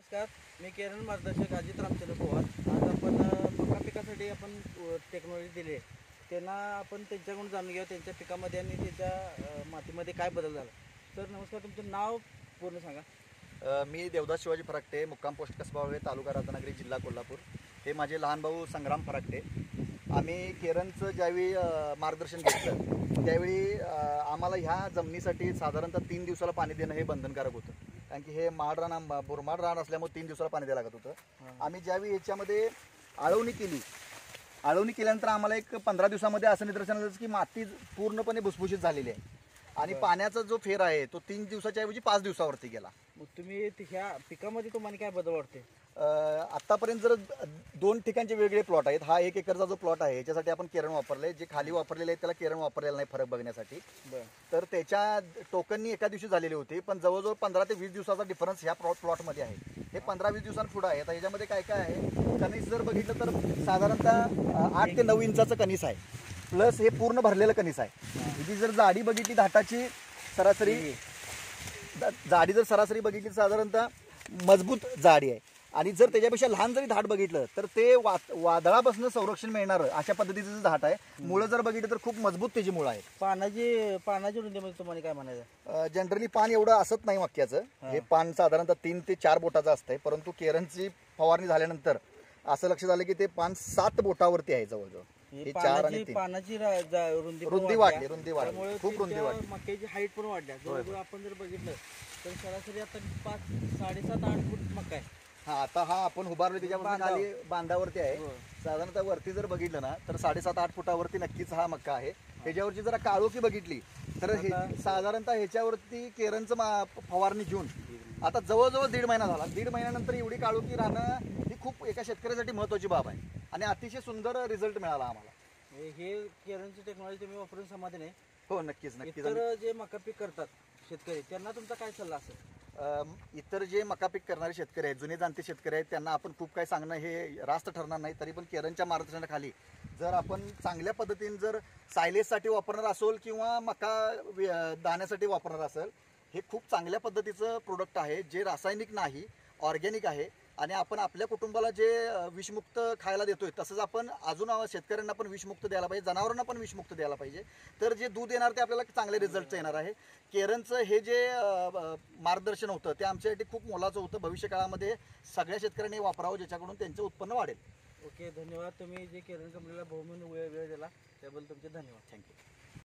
नमस्कार, मी केरळ मार्गदर्शक अजित रामचंद्र पवार. आज आपण मका पिकासाठी आपण टेक्नॉलॉजी दिली आहे, त्यांना आपण त्यांच्याकडून जाणून घ्या त्यांच्या पिकामध्ये आणि त्यांच्या मातीमध्ये काय बदल झाला. तर नमस्कार, तुमचं नाव पूर्ण सांगा. मी देवदास शिवाजी फराकटे, मुक्काम पोस्ट कसबावळे, तालुका राधानगरी, जिल्हा कोल्हापूर. हे माझे लहान भाऊ संग्राम फराकटे. आम्ही केरनचं ज्यावेळी मार्गदर्शन घेतलं त्यावेळी आम्हाला ह्या जमिनीसाठी साधारणतः 3 दिवसाला पाणी देणं हे बंधनकारक होतं, कारण की हे माडरान बोरमाड रान असल्यामुळे 3 दिवसाला पाणी द्यायला लागत होतं. आम्ही ज्यावेळी याच्यामध्ये आळवणी केल्यानंतर आम्हाला एक 15 दिवसामध्ये असं निदर्शन आलं की माती पूर्णपणे भुसभुशीत झालेली आहे आणि पाण्याचा जो फेर आहे तो 3 दिवसाच्या ऐवजी 5 दिवसावरती गेला. मग तुम्ही ह्या पिकामध्ये तुम्हाला काय बदल वाटते? आतापर्यंत जर 2 ठिकाणचे वेगळे प्लॉट आहेत. हा 1 एकरचा जो प्लॉट आहे याच्यासाठी आपण केरन वापरले, जे खाली वापरलेले आहेत त्याला केरन वापरलेलं नाही फरक बघण्यासाठी. तर त्याच्या टोकननी एका दिवशी झालेली होती, पण जवळजवळ 15 ते 20 दिवसाचा डिफरन्स ह्या प्लॉटमध्ये आहे. हे 15-20 दिवसांनी पुढे आहे. आता ह्याच्यामध्ये काय काय आहे, कणीस जर बघितलं तर साधारणतः 8 ते 9 इंचाचं कणीस आहे, प्लस हे पूर्ण भरलेलं कणीस आहे. ही जर जाडी बघितली धाटाची सरासरी जाडी जर सरासरी बघितली साधारणतः मजबूत जाडी आहे. आणि जर त्याच्यापेक्षा लहान जरी धाट बघितलं तर ते वादळापासून संरक्षण मिळणारं अशा पद्धतीचं धाट आहे. मुळं जर बघितलं तर खूप मजबूत त्याची मुळं आहेत. पानाची रुंदीमध्ये तुम्हाला काय म्हणायचं? जनरली पान एवढं असत नाही मक्याचं. हे पान साधारणतः 3 ते 4 बोटाचं असतंय, परंतु केरनची फवारणी झाल्यानंतर असं लक्ष झालं की ते पान 7 बोटावरती आहे जवळजवळ. हे 4 आणि 3 पानाची रुंदी वाढली खूप रुंदी वाढली. मक्याची हाईट पण वाढल्या. जवळजवळ आपण जर बघितलं तर सरासरी आता 7.5-8 फूट मका आहे. आता हा आपण उभारलो त्याच्यावर खाली बांधावरती आहे. साधारणतः वरती जर बघितलं ना तर 7.5-8 फुटावरती नक्कीच हा मक्का आहे. ह्याच्यावरची जरा काळोखी बघितली तर हे साधारणतः ह्याच्यावरती केरनचं फवारणी घेऊन आता जवळजवळ 1.5 महिना झाला. 1.5 महिन्यानंतर एवढी काळोखी राहणं ही खूप एका शेतकऱ्यासाठी महत्वाची बाब आहे आणि अतिशय सुंदर रिझल्ट मिळाला आम्हाला. हे केरनची टेक्नॉलॉजी तुम्ही वापरून समाधान आहे? हो, नक्कीच. तर जे मका पीक करतात शेतकरी त्यांना तुमचा काय सल्ला असेल? इतर जे मका पीक करणारे शेतकरी आहेत, जुने जाणते शेतकरी आहेत, त्यांना आपण खूप काही सांगणं हे रास्त ठरणार नाही. तरी पण केरनच्या मार्गदर्शनाखाली जर आपण चांगल्या पद्धतीने जर सायलेजसाठी वापरणार असेल किंवा मका दाण्यासाठी वापरणार असेल, हे खूप चांगल्या पद्धतीचं प्रोडक्ट आहे, जे रासायनिक नाही, ऑर्गॅनिक आहे. आणि आपण आपल्या कुटुंबाला जे विषमुक्त खायला देतोय तसंच आपण अजून शेतकऱ्यांना पण विषमुक्त द्यायला पाहिजे, जनावरांना पण विषमुक्त द्यायला पाहिजे. तर जे दूध येणार ते आपल्याला चांगले रिझल्ट येणार आहे. केरनचं हे जे मार्गदर्शन होतं ते आमच्यासाठी खूप मोलाचं होतं. भविष्य काळामध्ये सगळ्या शेतकऱ्यांनी वापरावं, ज्याच्याकडून त्यांचं उत्पन्न वाढेल. ओके, धन्यवाद. तुम्ही जे केरन कंपनीला बहुमूल्य वेळ दिला त्याबद्दल तुमचे धन्यवाद. थँक्यू.